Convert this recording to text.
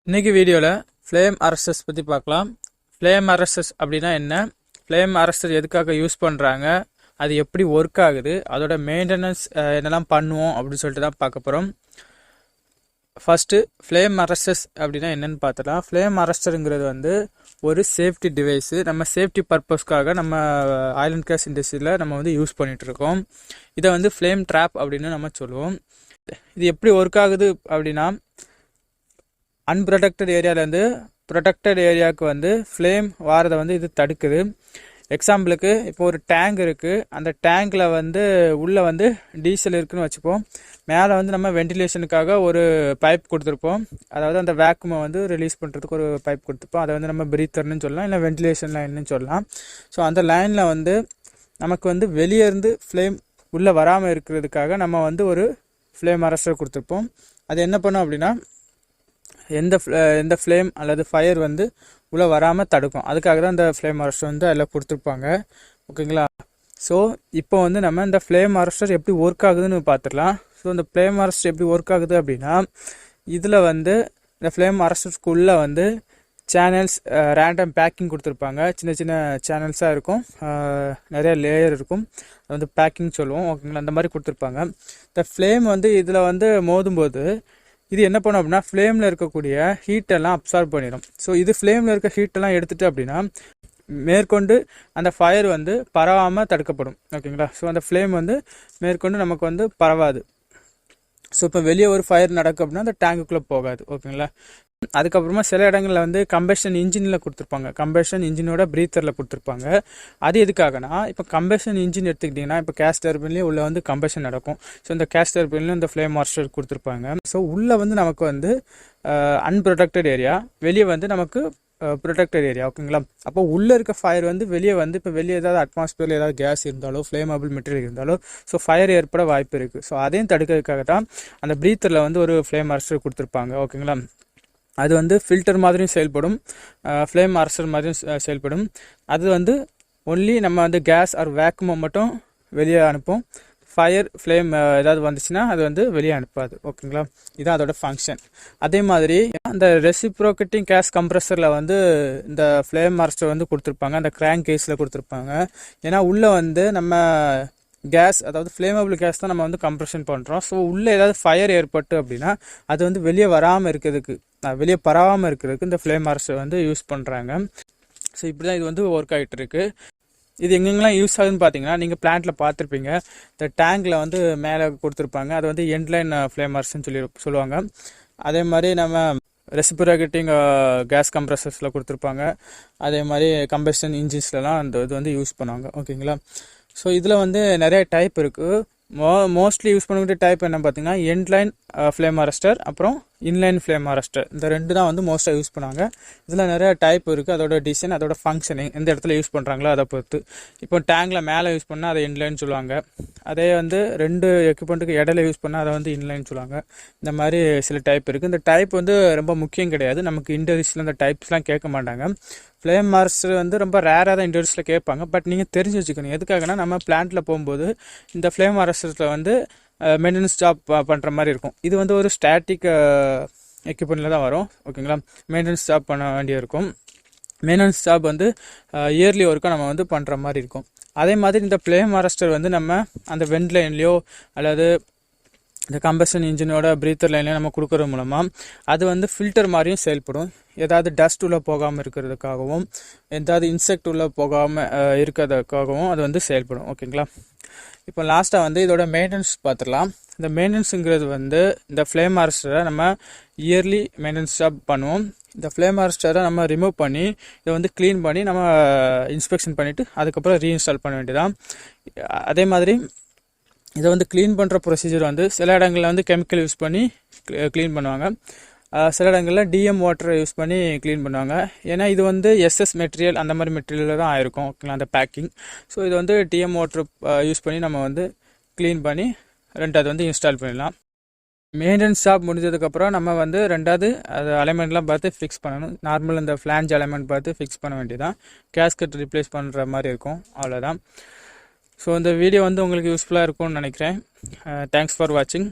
இன்னைக்கு வீடியோவில் flame arresters பற்றி பார்க்கலாம். ஃப்ளேம் அரஸ்டர்ஸ் அப்படின்னா என்ன, ஃப்ளேம் அரஸ்டர் எதுக்காக யூஸ் பண்ணுறாங்க, அது எப்படி ஒர்க் ஆகுது, அதோட மெயின்டெனன்ஸ் என்னெல்லாம் பண்ணுவோம் அப்படின்னு சொல்லிட்டு தான் பார்க்க போகிறோம். ஃபஸ்ட்டு ஃப்ளேம் அரஸ்டர்ஸ் அப்படின்னா என்னென்னு பார்த்துலாம். ஃப்ளேம் அரஸ்டருங்கிறது வந்து ஒரு சேஃப்டி டிவைஸு. நம்ம சேஃப்டி பர்பஸ்க்காக நம்ம ஆயில் அண்ட் கேஸ் இண்டஸ்ட்ரியில் நம்ம வந்து யூஸ் பண்ணிகிட்ருக்கோம். இதை வந்து ஃப்ளேம் ட்ராப் அப்படின்னு நம்ம சொல்லுவோம். இது எப்படி ஒர்க் ஆகுது அப்படின்னா, அன்ப்ரொடெக்டட் ஏரியாவிலேருந்து ப்ரொடெக்டட் ஏரியாவுக்கு வந்து ஃப்ளேம் வாரதை வந்து இது தடுக்குது. எக்ஸாம்பிளுக்கு இப்போ ஒரு டேங்க் இருக்குது, அந்த டேங்கில் வந்து உள்ளே வந்து டீசல் இருக்குதுன்னு வச்சுப்போம். மேலே வந்து நம்ம வென்டிலேஷனுக்காக ஒரு பைப் கொடுத்துருப்போம், அதாவது அந்த வேக்குமை வந்து ரிலீஸ் பண்ணுறதுக்கு ஒரு பைப் கொடுத்துருப்போம். அதை வந்து நம்ம பிரீத்தர்னு சொல்லலாம், இல்லை வென்டிலேஷன் லைன்னு சொல்லலாம். ஸோ அந்த லைனில் வந்து நமக்கு வந்து வெளியே இருந்து ஃப்ளேம் உள்ளே வராமல் இருக்கிறதுக்காக நம்ம வந்து ஒரு ஃப்ளேம் அரஸ்டர் கொடுத்துருப்போம். அது என்ன பண்ணோம் அப்படின்னா, எந்த ஃப்ளேம் அல்லது ஃபயர் வந்து உள்ளே வராமல் தடுக்கும். அதுக்காக தான் இந்த ஃப்ளேம் அரஸ்டர் வந்து அதில் கொடுத்துருப்பாங்க. ஓகேங்களா? ஸோ இப்போ வந்து நம்ம இந்த ஃப்ளேம் அரஸ்டர் எப்படி ஒர்க் ஆகுதுன்னு பார்த்துடலாம். ஸோ இந்த ஃப்ளேம் அரஸ்டர் எப்படி ஒர்க் ஆகுது அப்படின்னா, இதில் வந்து இந்த ஃப்ளேம் அரஸ்டருக்குள்ளே வந்து சேனல்ஸ் ரேண்டம் பேக்கிங் கொடுத்துருப்பாங்க. சின்ன சின்ன சேனல்ஸாக இருக்கும், நிறைய லேயர் இருக்கும், அது வந்து பேக்கிங் சொல்லுவோம். ஓகேங்களா? அந்த மாதிரி கொடுத்துருப்பாங்க. இந்த ஃப்ளேம் வந்து இதில் வந்து மோதும்போது இது என்ன பண்ணும் அப்படின்னா, ஃப்ளேமில் இருக்கக்கூடிய ஹீட்டெல்லாம் அப்சார்ப் பண்ணிடும். ஸோ இது ஃப்ளேமில் இருக்க ஹீட்டெல்லாம் எடுத்துகிட்டு அப்படின்னா மேற்கொண்டு அந்த ஃபயர் வந்து பரவாமல் தடுக்கப்படும். ஓகேங்களா? ஸோ அந்த ஃப்ளேம் வந்து மேற்கொண்டு நமக்கு வந்து பரவாது. ஸோ இப்போ வெளியே ஒரு ஃபயர் நடக்கும் அப்படின்னா அந்த டேங்குக்குள்ளே போகாது. ஓகேங்களா? அதுக்கப்புறமா சில இடங்களில் வந்து கம்பஷன் இன்ஜினில் கொடுத்துருப்பாங்க, கம்பஷன் இன்ஜினோட ப்ரீத்தரில் கொடுத்துருப்பாங்க. அது எதுக்காகனா, இப்போ கம்பஷன் இன்ஜின் எடுத்துக்கிட்டிங்கன்னா, இப்போ கேஸ் டர்பைன்லேயே உள்ளே வந்து கம்பஷன் நடக்கும். ஸோ இந்த கேஸ் டர்பைன்லேயும் இந்த ஃப்ளேம் அரஸ்டர் கொடுத்துருப்பாங்க. ஸோ உள்ளே வந்து நமக்கு வந்து அன்ப்ரொடெக்டட் ஏரியா, வெளியே வந்து நமக்கு ப்ரொடெக்டட் ஏரியா. ஓகேங்களா? அப்போ உள்ளே இருக்க ஃபயர் வந்து வெளியே வந்து, இப்போ வெளியே ஏதாவது அட்மாஸ்பியரில் ஏதாவது கேஸ் இருந்தாலோ ஃப்ளேமபிள் மெட்டீரியல் இருந்தாலோ ஸோ ஃபயர் ஏற்பட வாய்ப்பு இருக்குது. ஸோ அதையும் தடுக்கிறதுக்காக தான் அந்த ப்ரீத்தரில் வந்து ஒரு ஃப்ளேம் அரஸ்டர் கொடுத்துருப்பாங்க. ஓகேங்களா? அது வந்து ஃபில்டர் மாதிரியும் செயல்படும், ஃப்ளேம் அரஸ்டர் மாதிரியும் செயல்படும். அது வந்து ஒன்லி நம்ம வந்து கேஸ் ஆர் வேக்குமை மட்டும் வெளியே அனுப்பும். ஃபயர் ஃப்ளேம் ஏதாவது வந்துச்சுன்னா அது வந்து வெளியே அனுப்பாது. ஓகேங்களா? இதுதான் அதோட ஃபங்க்ஷன். அதே மாதிரி அந்த ரெசிப்ரோகேட்டிங் கேஸ் கம்ப்ரெசரில் வந்து இந்த ஃப்ளேம் அரஸ்டர் வந்து கொடுத்துருப்பாங்க, அந்த கிராங்க் கேஸில் கொடுத்துருப்பாங்க. ஏன்னா உள்ளே வந்து நம்ம கேஸ், அதாவது ஃப்ளேமபிள் கேஸ் தான் நம்ம வந்து கம்ப்ரெஷன் பண்ணுறோம். ஸோ உள்ளே ஏதாவது ஃபயர் ஏற்பட்டு அப்படின்னா அது வந்து வெளியே வராமல் இருக்கிறதுக்கு, வெளியே பரவாமல் இருக்கிறதுக்கு இந்த ஃப்ளேம் அரஸ்டர் வந்து யூஸ் பண்ணுறாங்க. ஸோ இப்படி தான் இது வந்து ஒர்க் ஆகிட்டு இருக்கு. இது எங்கெங்கெல்லாம் யூஸ் ஆகுதுன்னு பார்த்தீங்கன்னா, நீங்கள் பிளான்ட்டில் பார்த்துருப்பீங்க, இந்த டேங்கில் வந்து மேலே கொடுத்துருப்பாங்க, அது வந்து எண்ட்லைன் ஃப்ளேம் அரஸ்டர்னு சொல்லுவாங்க. அதே மாதிரி நம்ம ரெசிப்ரோகேட்டிங் கேஸ் கம்ப்ரெசர்ஸில் கொடுத்துருப்பாங்க. அதே மாதிரி கம்பஷன் இன்ஜின்ஸ்லாம் அந்த இது வந்து யூஸ் பண்ணுவாங்க. ஓகேங்களா? ஸோ இதில் வந்து நிறைய டைப் இருக்குது. மோஸ்ட்லி யூஸ் பண்ணக்கூடிய டைப் என்ன பார்த்தீங்கன்னா, எண்ட்லைன் ஃப்ளேம் அரஸ்டர், அப்புறம் இன்லைன் ஃப்ளேம் அரஸ்டர். இந்த ரெண்டு தான் வந்து மோஸ்ட்டாக யூஸ் பண்ணாங்க. இதில் நிறைய டைப் இருக்குது. அதோட டிசைன், அதோட ஃபங்க்ஷனிங், எந்த இடத்துல யூஸ் பண்ணுறாங்களோ அதை பொறுத்து. இப்போ டேங்கில் மேலே யூஸ் பண்ணால் அதை இன்லைன் சொல்லுவாங்க. அதே வந்து ரெண்டு எக்யூப்மெண்ட்டுக்கு இடையில யூஸ் பண்ணால் அதை வந்து இன்லைன் சொல்லுவாங்க. இந்த மாதிரி சில டைப் இருக்குது. இந்த டைப் வந்து ரொம்ப முக்கியம் கிடையாது. நமக்கு இன்டர்வியூஸில் இந்த டைப்ஸ்லாம் கேட்க மாட்டாங்க. ஃப்ளேம் அரஸ்டர் வந்து ரொம்ப ரேராக தான் இன்டர்வியூஸில் கேட்பாங்க. பட் நீங்கள் தெரிஞ்சு வச்சுக்கணும். எதுக்காகனா, நம்ம பிளான்ட்டில் போகும்போது இந்த ஃப்ளேம் அரஸ்டரில் வந்து மெயின்டெனன்ஸ் ஜாப் பண்ணுற மாதிரி இருக்கும். இது வந்து ஒரு ஸ்டாட்டிக் எக்யூப்மெண்ட்டில் தான் வரும். ஓகேங்களா? மெயின்டெனன்ஸ் ஜாப் பண்ண வேண்டிய இருக்கும். மெயின்டெனன்ஸ் ஜாப் வந்து இயர்லி ஒர்க்காக நம்ம வந்து பண்ணுற மாதிரி இருக்கும். அதே மாதிரி இந்த ஃப்ளேம் அரஸ்டர் வந்து நம்ம அந்த வெண்ட் லைன்லேயோ அல்லது இந்த கம்பஷன் இன்ஜினோட ப்ரீத்தர் லைன்லேயும் நம்ம கொடுக்குறது மூலமாக அது வந்து ஃபில்டர் மாதிரியும் செயல்படும். ஏதாவது டஸ்ட் உள்ளே போகாமல் இருக்கிறதுக்காகவும், ஏதாவது இன்செக்ட் உள்ளே போகாமல் இருக்கிறதுக்காகவும் அது வந்து செயல்படும். ஓகேங்களா? இப்போ லாஸ்ட்டாக வந்து இதோட மெயின்டெனன்ஸ் பார்த்துடலாம். இந்த மெயின்டெனன்ஸுங்கிறது வந்து இந்த ஃப்ளேம் அரஸ்டரை நம்ம இயர்லி மெயின்டெனன்ஸ் ஜாப் பண்ணுவோம். இந்த ஃப்ளேம் அரஸ்டரை நம்ம ரிமூவ் பண்ணி இதை வந்து க்ளீன் பண்ணி நம்ம இன்ஸ்பெக்ஷன் பண்ணிவிட்டு அதுக்கப்புறம் ரீஇன்ஸ்டால் பண்ண வேண்டியதான். அதே மாதிரி இதை வந்து க்ளீன் பண்ணுற ப்ரொசீஜர் வந்து சில இடங்களில் வந்து கெமிக்கல் யூஸ் பண்ணி க்ளீன் பண்ணுவாங்க, சில இடங்களில் டிஎம் வாட்டரை யூஸ் பண்ணி க்ளீன் பண்ணுவாங்க. ஏன்னா இது வந்து எஸ்எஸ் மெட்டீரியல், அந்த மாதிரி மெட்டீரியலில் தான் ஆயிருக்கும். ஓகேங்களா? அந்த பேக்கிங். ஸோ இது வந்து டிஎம் வாட்டர் யூஸ் பண்ணி நம்ம வந்து க்ளீன் பண்ணி ரெண்டாவது வந்து இன்ஸ்டால் பண்ணிடலாம். மெயின்டெனன்ஸ் ஜாப் முடிஞ்சதுக்கப்புறம் நம்ம வந்து ரெண்டாவது அது அலைன்மெண்ட்லாம் பார்த்து ஃபிக்ஸ் பண்ணணும். நார்மல் இந்த ஃப்ளான்ஜ் அலைன்மெண்ட் பார்த்து ஃபிக்ஸ் பண்ண வேண்டியதான். கேஸ்கட் ரீப்ளேஸ் பண்ணுற மாதிரி இருக்கும். அவ்வளோதான். ஸோ இந்த வீடியோ வந்து உங்களுக்கு யூஸ்ஃபுல்லாக இருக்கும்னு நினைக்கிறேன். தேங்க்ஸ் ஃபார் வாட்சிங்.